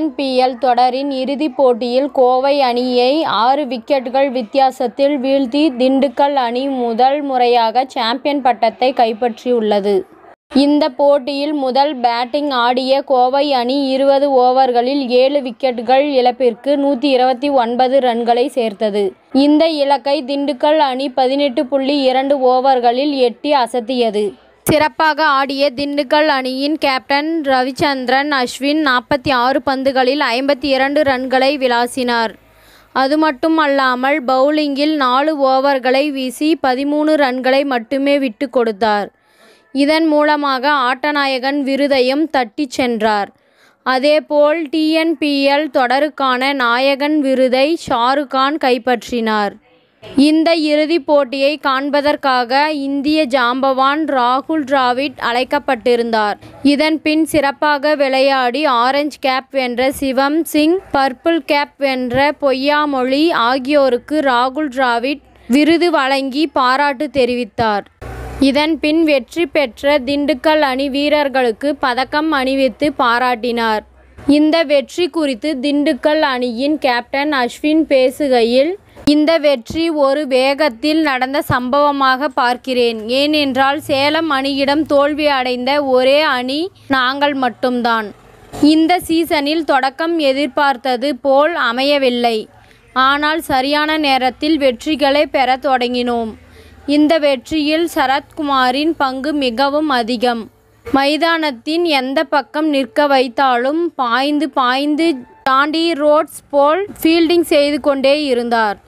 TNPL தொடரின் இறுதிப் போட்டியில் கோவை அணியை 6 விக்கெட்டுகள் வித்தியாசத்தில் வீழ்த்தி திண்டுக்கல் அணி முதல் முறையாக சாம்பியன் பட்டத்தை கைப்பற்றியுள்ளது. இந்த போட்டியில் முதல் பேட்டிங் ஆடிய கோவை அணி 20 ஓவர்களில் 7 விக்கெட்டுகள் இழப்பிற்கு 129 ரன்களை சேர்த்தது. இந்த இலக்கை திண்டுக்கல் அணி 18.2 ஓவர்களில் எட்டி அசத்தியது. சிறப்பாக ஆடிய திண்டுக்கல் அணியின் கேப்டன் ரவிச்சந்திரன் அஸ்வின் 46 பந்துகளில் 52 ரன்களை விளாசினார். அதுமட்டுமல்லாமல் பவுலிங்கில் 4 ஓவர்களை வீசி 13 ரன்களை மட்டுமே விட்டு கொடுத்தார். இதன் மூலமாக ஆட்டநாயகன் விருதையும் தட்டிச் சென்றார். அதேபோல் டிஎன்பிஎல் தொடருக்கான நாயகன் விருதை ஷாருக்கான் கைப்பற்றினார். இந்த இறுதிப் போட்டியை காண்பதற்காக இந்திய ஜாம்பவான் ராகுல் டிராவிட் அழைக்கப்பட்டிருந்தார். இதன் பின் சிறப்பாக விளையாடி ஆரஞ்சு கேப் வென்ற சிவம் சிங், பர்பிள் கேப் வென்ற பொய்யாமொழி ஆகியோருக்கு ராகுல் டிராவிட் விருது வழங்கி பாராட்டு தெரிவித்தார். இதன் பின் வெற்றி பெற்ற திண்டுக்கல் அணி வீரர்களுக்கு பதக்கம் அணிவித்து பாராட்டினார். இந்த வெற்றி குறித்து திண்டுக்கல் அணியின் கேப்டன் அஸ்வின் பேசுகையில், இந்த வெற்றி ஒரு வேகத்தில் நடந்த சம்பவமாக பார்க்கிறேன். ஏனென்றால் சேலம் அணியிடம் தோல்வி அடைந்த ஒரே அணி நாங்கள் மட்டும்தான். இந்த சீசனில் தொடக்கம் எதிர்பார்த்தது போல் அமையவில்லை. ஆனால் சரியான நேரத்தில் வெற்றிகளை பெற தொடங்கினோம். இந்த வெற்றியில் சரத்குமாரின் பங்கு மிகவும் அதிகம். மைதானத்தின் எந்த பக்கம் நிற்க வைத்தாலும் பாய்ந்து டாண்டி ரோட்ஸ் போல் ஃபீல்டிங் செய்து கொண்டே இருந்தார்.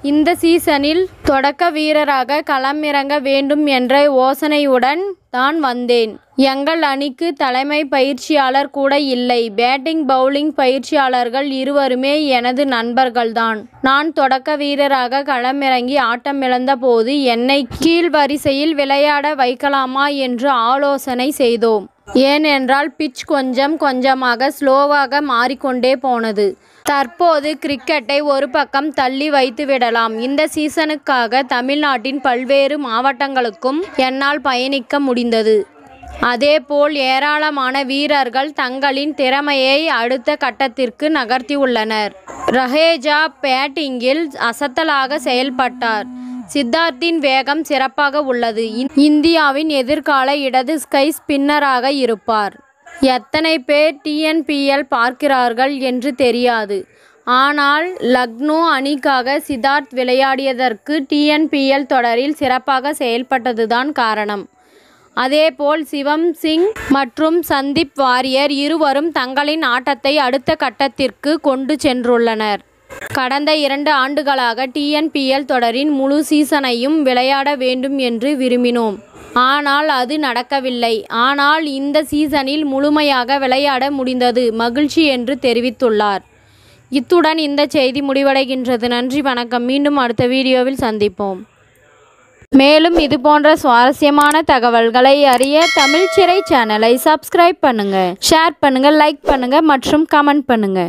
இந்த சீசனில் தொடக்க வீரராக களமிறங்க வேண்டும் என்ற யோசனையுடன் தான் வந்தேன். எங்கள் அணிக்கு தலைமை பயிற்சியாளர் கூட இல்லை. பேட்டிங் பவுலிங் பயிற்சியாளர்கள் இருவருமே எனது நண்பர்கள்தான். நான் தொடக்க வீரராக களமிறங்கி ஆட்டமிழந்த போது என்னை கீழ் வரிசையில் விளையாட வைக்கலாமா என்று ஆலோசனை செய்தோம். ஏனென்றால் பிட்ச் கொஞ்சம் கொஞ்சமாக ஸ்லோவாக மாறிக்கொண்டே போனது. தற்போது கிரிக்கெட்டை ஒரு பக்கம் தள்ளி வைத்துவிடலாம். இந்த சீசனுக்காக தமிழ்நாட்டின் பல்வேறு மாவட்டங்களுக்கும் என்னால் பயணிக்க முடிந்தது. அதேபோல் ஏராளமான வீரர்கள் தங்களின் திறமையை அடுத்த கட்டத்திற்கு நகர்த்தியுள்ளனர். ரஹேஜா பேட்டிங்கில் அசத்தலாக செயல்பட்டார். சித்தார்த்தின் வேகம் சிறப்பாக உள்ளது. இந்தியாவின் எதிர்கால இடது ஸ்கை ஸ்பின்னராக இருப்பார். எத்தனை பேர் டிஎன்பிஎல் பார்க்கிறார்கள் என்று தெரியாது. ஆனால் லக்னோ அணிக்காக சித்தார்த் விளையாடியதற்கு டிஎன்பிஎல் தொடரில் சிறப்பாக செயல்பட்டதுதான் காரணம். அதேபோல் சிவம் சிங் மற்றும் சந்தீப் வாரியர் இருவரும் தங்களின் ஆட்டத்தை அடுத்த கட்டத்திற்கு கொண்டு சென்றுள்ளனர். கடந்த 2 ஆண்டுகளாக டிஎன்பிஎல் தொடரின் முழு சீசனையும் விளையாட வேண்டும் என்று விரும்பினோம். ஆனால் அது நடக்கவில்லை. ஆனால் இந்த சீசனில் முழுமையாக விளையாட முடிந்தது மகிழ்ச்சி என்று தெரிவித்துள்ளார். இத்துடன் இந்த செய்தி முடிவடைகின்றது. நன்றி, வணக்கம். மீண்டும் அடுத்த வீடியோவில் சந்திப்போம். மேலும் இதுபோன்ற சுவாரஸ்யமான தகவல்களை அறிய தமிழ் சிறை சேனலை சப்ஸ்கிரைப் பண்ணுங்க, ஷேர் பண்ணுங்க, லைக் பண்ணுங்க மற்றும் கமெண்ட் பண்ணுங்க.